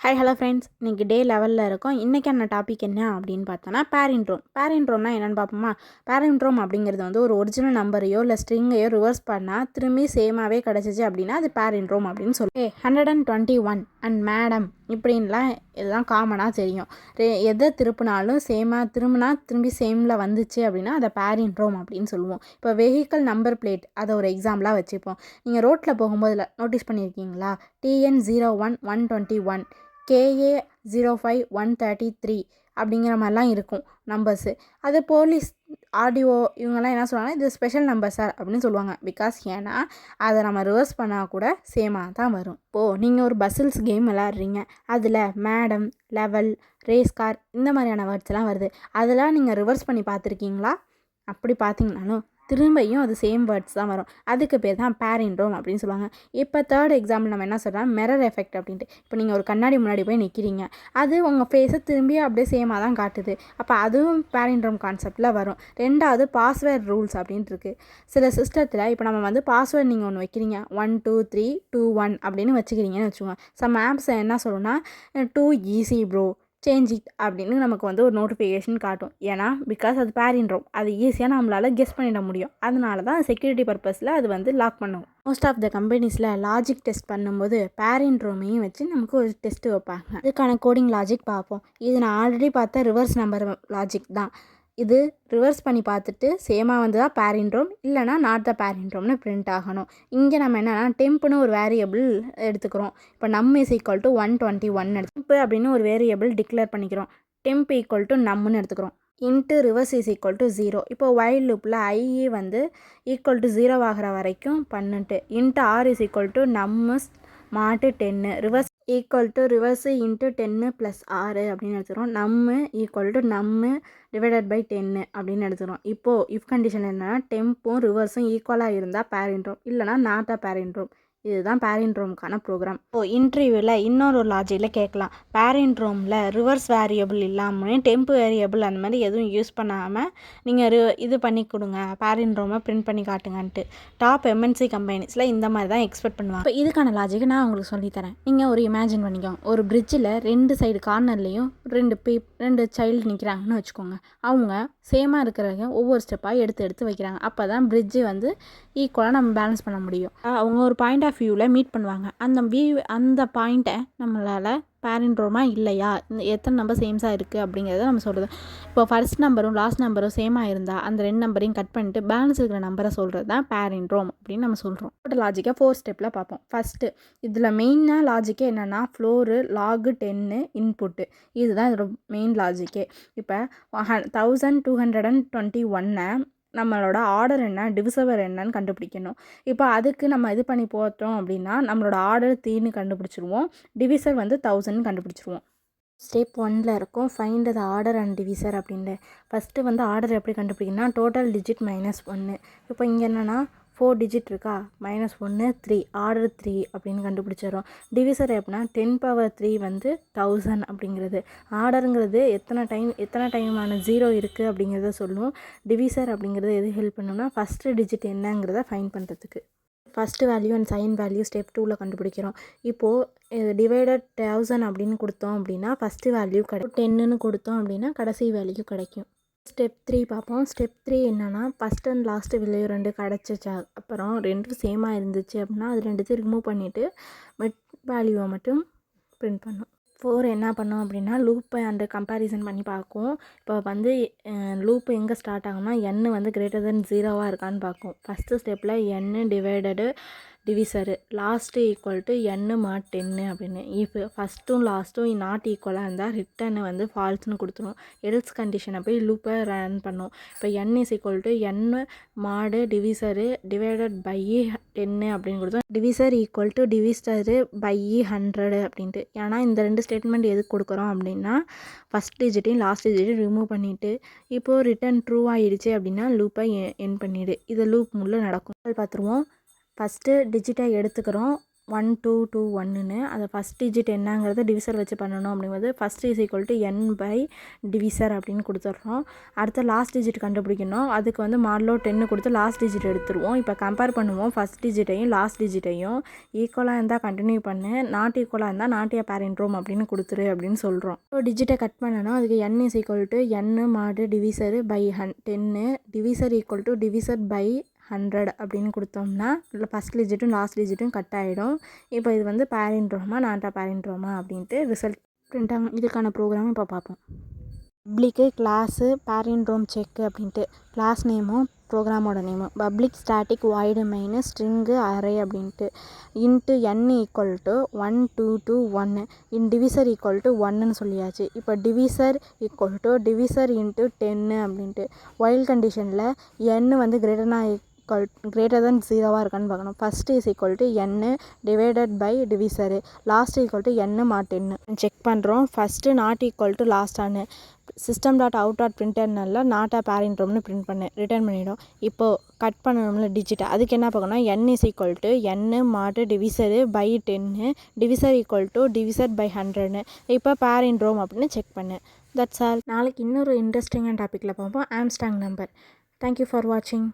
Hi hello friends, இன்றைக்கி டே லெவலில் இருக்கோம். இன்றைக்கான டாபிக் என்ன அப்படின்னு பார்த்தோன்னா பேரின்ட்ரோம். பேரின்ட்ரோம்னா என்னென்னு பார்ப்போமா? பேரின்ட்ரோம் அப்படிங்கிறது வந்து ஒரு ஒரிஜினல் நம்பரையோ இல்லை ஸ்ட்ரிங்கையோ ரிவர்ஸ் பண்ணால் திரும்பி சேமாகவே கிடச்சிச்சு அப்படின்னா அது பேரின்ட்ரோம் அப்படின்னு சொல்லி 121 அண்ட் மேடம் இப்படின்லாம் இதுதான் காமனாக தெரியும். எதை திருப்பினாலும் சேமாக திரும்பி சேமில் வந்துச்சு அப்படின்னா அதை பேரின்ட்ரோம் அப்படின்னு சொல்லுவோம். இப்போ வெஹிக்கல் நம்பர் பிளேட் அதை ஒரு எக்ஸாம்பிளாக வச்சுப்போம். நீங்கள் ரோட்டில் போகும்போது நோட்டீஸ் பண்ணியிருக்கீங்களா? TN01-121 KA05-133 அப்படிங்கிற மாதிரிலாம் இருக்கும் நம்பர்ஸு. அது போலீஸ் ஆர்டிஓ இவங்கெல்லாம் என்ன சொல்லுவாங்கன்னா இது ஸ்பெஷல் நம்பர் சார் அப்படின்னு சொல்லுவாங்க. பிகாஸ் ஏன்னா அதை நம்ம ரிவர்ஸ் பண்ணால் கூட சேமாக தான் வரும். இப்போது நீங்கள் ஒரு பஸ்ஸில்ஸ் கேம் விளாட்றீங்க, அதில் மேடம், லெவல், ரேஸ் கார் இந்த மாதிரியான வேர்ட்ஸ்லாம் வருது. அதெல்லாம் நீங்கள் ரிவர்ஸ் பண்ணி பார்த்துருக்கீங்களா? அப்படி பார்த்தீங்கன்னாலும் திரும்பியும் அது சேம் வேர்ட்ஸ் தான் வரும். அதுக்கு பேர் தான் பேரின்ட்ரோம் அப்படின்னு சொல்லுவாங்க. இப்போ தேர்ட் எக்ஸாம்பிள் நம்ம என்ன சொல்கிறோம், மிரர் எஃபெக்ட் அப்படின்ட்டு. இப்போ நீங்கள் ஒரு கண்ணாடி முன்னாடி போய் நிற்கிறீங்க, அது உங்கள் ஃபேஸை திரும்பி அப்படியே சேமாக தான் காட்டுது. அப்போ அதுவும் பேரின்ட்ரோம் கான்செப்டில் வரும். ரெண்டாவது பாஸ்வேர்ட் ரூல்ஸ் அப்படின்ட்டு இருக்குது. சில சிஸ்டத்தில் இப்போ நம்ம வந்து பாஸ்வேர்ட் நீங்கள் ஒன்று வைக்கிறீங்க, 12321 அப்படின்னு வச்சுக்கிறீங்கன்னு வச்சுக்கோங்க. சம் ஆப்ஸ் என்ன சொல்லணும்னா to easy bro change it அப்படின்னு நமக்கு வந்து ஒரு நோட்டிஃபிகேஷன் காட்டும். ஏன்னா பிகாஸ் அது பேரின்ட்ரோம், அது ஈஸியாக நம்மளால் கெஸ் பண்ணிட முடியும். அதனால தான் செக்யூரிட்டி பர்பஸில் அது வந்து லாக் பண்ணும். மோஸ்ட் ஆஃப் த கம்பெனிஸில் லாஜிக் டெஸ்ட் பண்ணும்போது பேரின்ட்ரோமையும் வச்சு நமக்கு ஒரு டெஸ்ட்டு வைப்பாங்க. இதுக்கான கோடிங் லாஜிக் பார்ப்போம். இது நான் ஆல்ரெடி பார்த்த ரிவர்ஸ் நம்பர் லாஜிக் தான். இது ரிவர்ஸ் பண்ணி பார்த்துட்டு சேமாக வந்து தான் பேரின்ட்ரோம், இல்லைனா நாட் த பேரின்ட்ரோம்னு பிரிண்ட் ஆகணும். இங்கே நம்ம என்னென்னா டெம்ப்னு ஒரு வேரியபிள் எடுத்துக்கிறோம். இப்போ நம் இஸ் ஈக்குவல் டு 121 டெம்ப் அப்படின்னு ஒரு வேரியபிள் டிக்ளேர் பண்ணிக்கிறோம். டெம்ப் ஈக்குவல் டு நம்முன்னு எடுத்துக்கிறோம். Into reverse is equal to 0. இப்போ வைல் லூப்பில் ஐ வந்து ஈக்குவல் டு 0 ஆகிற வரைக்கும் பண்ணிட்டு into r is equal to நம்ம மாட்டு 10 reverse equal to reverse into 10 + 6 அப்படின்னு எடுத்துக்கிறோம். நம்ம ஈக்குவல் டு நம்ம டிவைடட் பை 10 அப்படின்னு எடுத்துக்கிறோம். இப்போது இஃப் கண்டிஷன் என்னென்னா டெம்பும் ரிவர்ஸும் ஈக்குவலாக இருந்தால் பேரின்ட்ரோம், இல்லைனா நாட் அ பேரின்ட்ரோம். இதுதான் பேரின்ட்ரோமுக்கான ப்ரோக்ராம். இன்டர்வியூவில் இன்னொரு லாஜிக்கில் கேட்கலாம், பேரின்ட்ரோமில் ரிவர்ஸ் வேரியபிள் இல்லாமல் டெம்ப் வேரியபிள் அந்த மாதிரி எதுவும் யூஸ் பண்ணாமல் நீங்கள் இது பண்ணி கொடுங்க, பேரின்ட்ரோமை பிரிண்ட் பண்ணி காட்டுங்கன்ட்டு. டாப் எம்என்சி கம்பெனிஸில் இந்த மாதிரி தான் எக்ஸ்பெக்ட் பண்ணுவாங்க. இப்போ இதுக்கான லாஜிக்கு நான் உங்களுக்கு சொல்லித்தரேன். நீங்கள் ஒரு இமேஜின் பண்ணிக்கோங்க, ஒரு பிரிட்ஜில் 2 சைடு கார்னர்லேயும் 2 சைல்டு நிற்கிறாங்கன்னு வச்சுக்கோங்க. அவங்க சேமாக இருக்கிறவங்க ஒவ்வொரு ஸ்டெப்பாக எடுத்து வைக்கிறாங்க. அப்போ தான் பிரிட்ஜு வந்து ஈக்குவலாக நம்ம பேலன்ஸ் பண்ண முடியும். அவங்க ஒரு பாயிண்ட் ஆஃப் வியூவில் மீட் பண்ணுவாங்க. அந்த பாயிண்ட்டை நம்மளால் பேரின்ட்ரோமாக இல்லையா, எத்தனை நம்பர் சேம்ஸாக இருக்குது அப்படிங்கிறத நம்ம சொல்கிறது. இப்போ ஃபர்ஸ்ட் நம்பரும் லாஸ்ட் நம்பரும் சேமாக இருந்தால் அந்த 2 நம்பரையும் கட் பண்ணிட்டு பேலன்ஸ் இருக்கிற நம்பரை சொல்கிறது தான் பேரின்ட்ரோம் அப்படின்னு நம்ம சொல்கிறோம். லாஜிக்காக 4 ஸ்டெப்பில் பார்ப்போம். ஃபஸ்ட்டு இதில் மெயினாக லாஜிக்கே என்னென்னா ஃப்ளோரு லாகு 10 இன்புட்டு, இதுதான் இதோட மெயின் லாஜிக்கே. இப்போ 1221 நம்மளோட ஆர்டர் என்ன, டிவிசவர் என்னன்னு கண்டுபிடிக்கணும். இப்போ அதுக்கு நம்ம இது பண்ணி போட்டோம் அப்படின்னா நம்மளோட ஆர்டர் 3ன்னு கண்டுபிடிச்சிருவோம், டிவிசர் வந்து 1000 கண்டுபிடிச்சிருவோம். ஸ்டெப் 1ல் இருக்கும் find the order and divisor அப்படின்ட்டு. ஃபஸ்ட்டு வந்து ஆர்டர் எப்படி கண்டுபிடிக்கணும்னா டோட்டல் டிஜிட் -1. இப்போ இங்கே என்னென்னா 4 டிஜிட் இருக்கா, -1 3 ஆர்டர் 3 அப்படின்னு கண்டுபிடிச்சிடும். டிவிசர் எப்படின்னா 10⁻³ வந்து 1000 அப்படிங்கிறது. ஆர்டருங்கிறது எத்தனை டைமான 0 இருக்குது அப்படிங்கிறத சொல்லும். டிவிசர் அப்படிங்கிறது எது ஹெல்ப் பண்ணணும்னா ஃபஸ்ட்டு டிஜிட் என்னங்கிறத ஃபைண்ட் பண்ணுறதுக்கு. First value and second value step 2ல் கண்டுபிடிக்கிறோம். இப்போது டிவைடட் 1000 அப்படின்னு கொடுத்தோம் அப்படின்னா ஃபஸ்ட்டு வேல்யூ கிடைக்கும், 10ன்னு கொடுத்தோம் அப்படின்னா கடைசி வேல்யூ கிடைக்கும். ஸ்டெப் 3 பார்ப்போம். ஸ்டெப் 3 என்னென்னா ஃபஸ்ட் அண்ட் லாஸ்ட்டு வேல்யூ 2 கிடச்சிச்சா, அப்புறம் 2 சேமாக இருந்துச்சு அப்படின்னா அது 2 ரிமூவ் பண்ணிவிட்டு வேல்யூவை மட்டும் பிரிண்ட் பண்ணோம். 4 என்ன பண்ணோம் அப்படின்னா லூப்பை அண்டு கம்பேரிசன் பண்ணி பார்க்கும். இப்போ வந்து லூப்பு எங்கே ஸ்டார்ட் ஆகும்னா n வந்து > 0 இருக்கான்னு பார்க்கும். ஃபஸ்ட்டு ஸ்டெப்பில் n divided divisor last equal to n mod 10 அப்படின்னு. இப்போ ஃபஸ்ட்டும் லாஸ்ட்டும் நாட் ஈக்குவலாக இருந்தால் ரிட்டர்னை வந்து ஃபால்ஸ்னு கொடுத்துரும். எல்ஸ் கண்டிஷனை போய் லூப்பை ரன் பண்ணும். இப்போ n = n mod divisor divided by 10 அப்படின்னு கொடுத்தோம். Divisor equal to divisor by 100 அப்படின்ட்டு. ஏன்னா இந்த 2 ஸ்டேட்மெண்ட் எதுக்கு கொடுக்குறோம் அப்படின்னா ஃபஸ்ட் டிஜிட்டையும் லாஸ்ட் டிஜிட்டையும் ரிமூவ் பண்ணிவிட்டு இப்போது ரிட்டன் ட்ரூ ஆகிடுச்சு அப்படின்னா லூப்பை என் பண்ணிவிடு. இது லூப் முள்ள நடக்கும். பார்த்துருவோம். ஃபஸ்ட்டு டிஜிட்டை எடுத்துக்கிறோம், 1 2 2 1ன்னு அதை ஃபஸ்ட் டிஜிட் என்னங்கிறத டிவிசர் வச்சு பண்ணணும் அப்படிங்கிறது first is equal to n by divisor அப்படின்னு கொடுத்துட்றோம். அடுத்து லாஸ்ட் டிஜிட் கண்டுபிடிக்கணும். அதுக்கு வந்து மாடலோ 10 கொடுத்து லாஸ்ட் டிஜிட் எடுத்துருவோம். இப்போ கம்பேர் பண்ணுவோம் ஃபஸ்ட் டிஜிட்டையும் லாஸ்ட் டிஜிட்டையும். ஈக்குவலாக இருந்தால் கண்டினியூ பண்ணு, நாட் ஈக்குவலாக இருந்தால் நாட் ஏ பேரண்ட்ரோம் அப்படின்னு கொடுத்துரு அப்படின்னு சொல்கிறோம். ஸோ டிஜிட்டை கட் பண்ணணும். அதுக்கு n is equal to n mod divisor by 10 divisor equal to divisor by 100 அப்படின்னு கொடுத்தோம்னா இல்லை ஃபஸ்ட் டிஜிட்டும் லாஸ்ட் டிஜிட்டும் கட் ஆகிடும். இப்போ இது வந்து பேரண்ட்ரோமா நாட்டா பேரண்ட்ரோமா அப்படின்ட்டு ரிசல்ட் பிரிண்ட் ஆகும். இதுக்கான ப்ரோக்ராம் இப்போ பார்ப்போம். பப்ளிக்கு கிளாஸு பேரண்ட்ரோம் செக் அப்படின்ட்டு கிளாஸ் நேமும் ப்ரோக்ராமோட நேமும் public static void main string array அப்படின்ட்டு int n equal to 1 2 2 1 int divisor equal to 1ன்னு சொல்லியாச்சு. இப்போ divisor equal to divisor into 10 அப்படின்ட்டு ஒயில் கண்டிஷனில் n வந்து greater than 0 இருக்கான்னு பார்க்கணும். First is equal to n divided by divisor, last equal to n mod 10 check பண்ணுறோம். First not equal to லாஸ்டானு சிஸ்டம் டாட் அவுட் டாட் பிரிண்டர்னல்ல நாட்டா பேரண்ட்ரோம்னு பிரிண்ட் பண்ணு ரிட்டர்ன் பண்ணிவிடும். இப்போது கட் பண்ணணும்ல டிஜிட்டை, அதுக்கு என்ன பார்க்கணும், n is equal to n mod divisor by 10 divisor equal to divisor by 100ன்னு இப்போ பேரண்ட்ரோம் அப்படின்னு செக் பண்ணு. That's all. நாளைக்கு இன்னொரு இன்ட்ரெஸ்டிங்கான டாப்பிக்கில் பார்ப்போம். Armstrong number. தேங்க்யூ ஃபார் வாட்சிங்.